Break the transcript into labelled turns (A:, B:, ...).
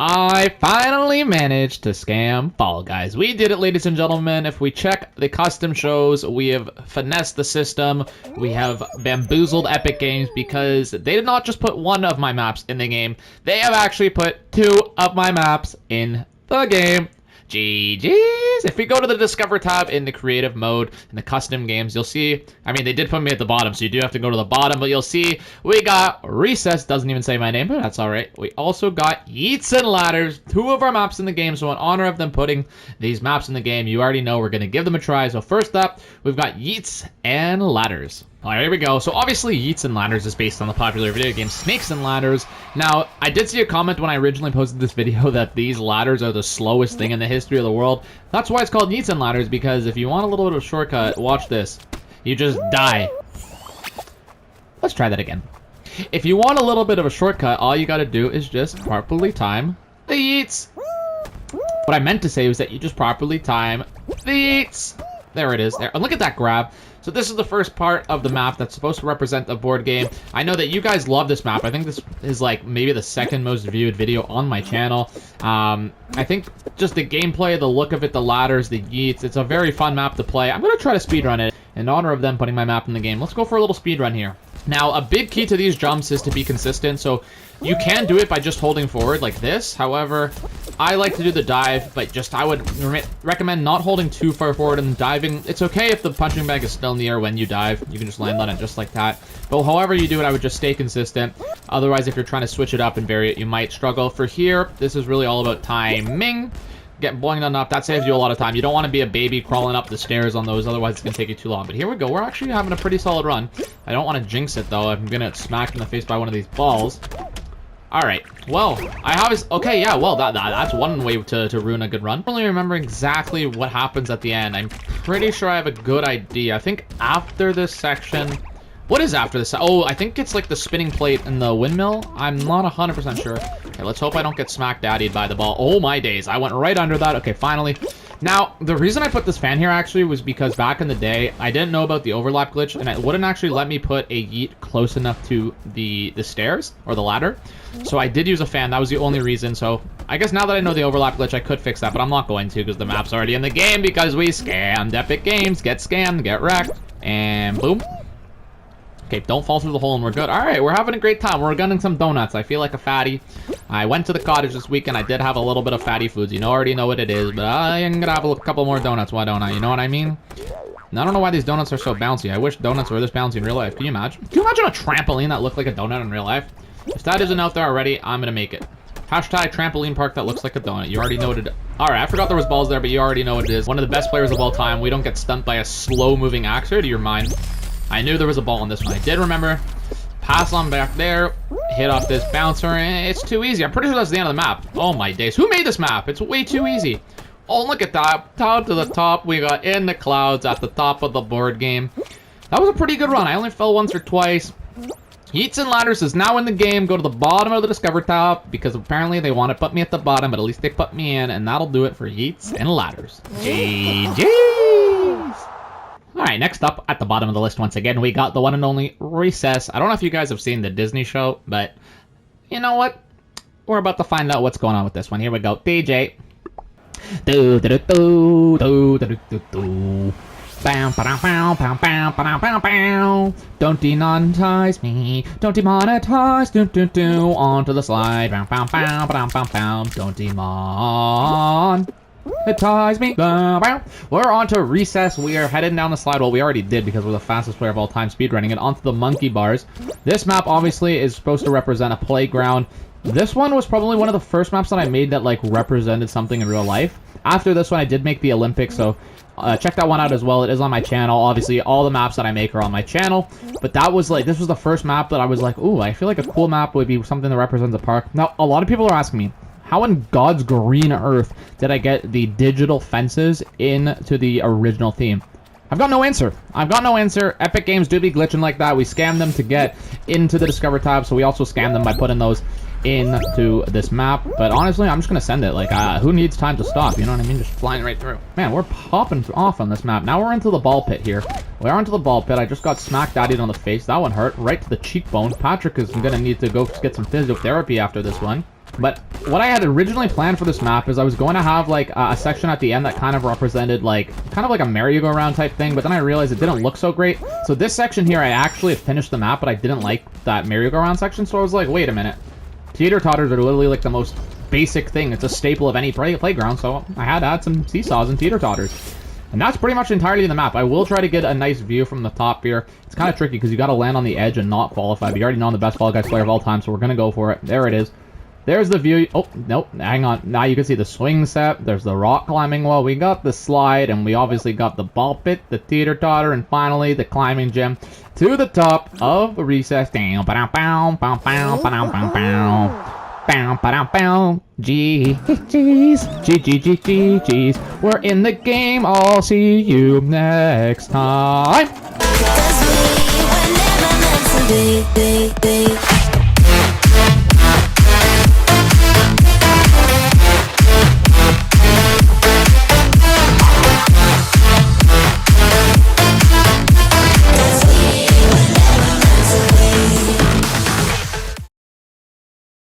A: I finally managed to scam Fall Guys. We did it, ladies and gentlemen. If we check the custom shows, we have finessed the system. We have bamboozled Epic Games because they did not just put one of my maps in the game. They have actually put two of my maps in the game. GG's. If we go to the Discover tab in the creative mode, in the custom games, you'll see, I mean, they did put me at the bottom, so you do have to go to the bottom, but you'll see we got Recess, doesn't even say my name, but that's all right. We also got Yeets and Ladders, two of our maps in the game, so in honor of them putting these maps in the game, you already know we're going to give them a try. So first up, we've got Yeets and Ladders. All right, here we go. So obviously, Yeets and Ladders is based on the popular video game Snakes and Ladders. Now, I did see a comment when I originally posted this video that these ladders are the slowest thing in the history of the world. That's why it's called Yeets and Ladders, because if you want a little bit of a shortcut, watch this. You just die. Let's try that again. If you want a little bit of a shortcut, all you gotta do is just properly time the Yeets. What I meant to say was that you just properly time the Yeets. There it is. There. And look at that grab. So this is the first part of the map that's supposed to represent the board game. I know that you guys love this map. I think this is like maybe the second most viewed video on my channel. I think just the gameplay, the look of it, the ladders, the yeets, it's a very fun map to play. I'm going to try to speedrun it in honor of them putting my map in the game. Let's go for a little speedrun here. Now, a big key to these jumps is to be consistent, so you can do it by just holding forward like this. However, I like to do the dive, but just I would recommend not holding too far forward and diving. It's okay if the punching bag is still in the air when you dive. You can just land on it just like that. But however you do it, I would just stay consistent. Otherwise, if you're trying to switch it up and vary it, you might struggle. For here, this is really all about timing. Get blowing on up, that saves you a lot of time. You don't want to be a baby crawling up the stairs on those, otherwise it's going to take you too long. But here we go, we're actually having a pretty solid run. I don't want to jinx it though, I'm going to get smacked in the face by one of these balls. Alright, well, I have his, okay, yeah, well, that's one way to ruin a good run. I don't really remember exactly what happens at the end. I'm pretty sure I have a good idea. I think after this section, what is after this? Oh, I think it's like the spinning plate and the windmill. I'm not 100% sure. Okay, let's hope I don't get smack daddied by the ball. Oh my days, I went right under that. Okay, finally. Now, the reason I put this fan here actually was because back in the day, I didn't know about the overlap glitch, and it wouldn't actually let me put a yeet close enough to the stairs or the ladder. So I did use a fan. That was the only reason. So I guess now that I know the overlap glitch, I could fix that, but I'm not going to because the map's already in the game because we scammed Epic Games. Get scammed, get wrecked, and boom. Okay, don't fall through the hole and we're good. All right, we're having a great time. We're gunning some donuts. I feel like a fatty. I went to the cottage this weekend. I did have a little bit of fatty foods. You already know what it is, but I'm gonna have a couple more donuts. Why don't I? You know what I mean? And I don't know why these donuts are so bouncy. I wish donuts were this bouncy in real life. Can you imagine? Can you imagine a trampoline that looked like a donut in real life? If that isn't out there already, I'm gonna make it. Hashtag trampoline park that looks like a donut. You already know what it is. Alright, I forgot there was balls there, but you already know what it is. One of the best players of all time. We don't get stumped by a slow-moving axe. Or to your mind. I knew there was a ball in this one. I did remember. Pass on back there. Hit off this bouncer. It's too easy. I'm pretty sure that's the end of the map. Oh my days. Who made this map? It's way too easy. Oh, look at that. Down to the top. We got in the clouds at the top of the board game. That was a pretty good run. I only fell once or twice. Yeets and Ladders is now in the game. Go to the bottom of the Discover tab because apparently they want to put me at the bottom, but at least they put me in, and that'll do it for Yeets and Ladders. GG's. Alright, next up at the bottom of the list once again, we got the one and only Recess. I don't know if you guys have seen the Disney show, but you know what? We're about to find out what's going on with this one. Here we go. DJ. Do do do do do do do do. Bow bow bow bow bow bow bow bow. Don't demonetize me. Don't demonetize. Do do do. Onto the slide. Bow bow bow bow bow bow. Don't demon. It ties me. We're on to Recess. We are heading down the slide. Well, we already did because we're the fastest player of all time speedrunning it onto the monkey bars. This map obviously is supposed to represent a playground. This one was probably one of the first maps that I made that like represented something in real life. After this one, I did make the Olympics, so check that one out as well. It is on my channel. Obviously, all the maps that I make are on my channel. But that was like, this was the first map that I was like, ooh, I feel like a cool map would be something that represents a park. Now, a lot of people are asking me, how in God's green earth did I get the digital fences into the original theme? I've got no answer. I've got no answer. Epic Games do be glitching like that. We scam them to get into the Discover tab, so we also scam them by putting those into this map. But honestly, I'm just going to send it. Like, who needs time to stop? You know what I mean? Just flying right through. Man, we're popping off on this map. Now we're into the ball pit here. We're onto the ball pit. I just got smack daddied on the face. That one hurt. Right to the cheekbone. Patrick is going to need to go get some physiotherapy after this one. But what I had originally planned for this map is I was going to have like a section at the end that kind of represented like a merry-go-round type thing, but then I realized it didn't look so great. So this section here, I actually finished the map, but I didn't like that merry-go-round section, so I was like, wait a minute. Teeter-totters are literally like the most basic thing. It's a staple of any playground, so I had to add some seesaws and teeter-totters. And that's pretty much entirely the map. I will try to get a nice view from the top here. It's kind of tricky because you got to land on the edge and not qualify, but you already know I'm the best Fall Guys player of all time, so we're going to go for it. There it is. There's the view. Oh, nope. Hang on. Now you can see the swing set. There's the rock climbing wall. We got the slide, and we obviously got the ball pit, the teeter-totter, and finally the climbing gym to the top of the recess. Down, ba-dum, bow, bow, bow, ba-dum, bow, bow. Bow, ba-dum, bow. GG's. GG's. We're in the game. I'll see you next time. 'Cause we were never meant to be.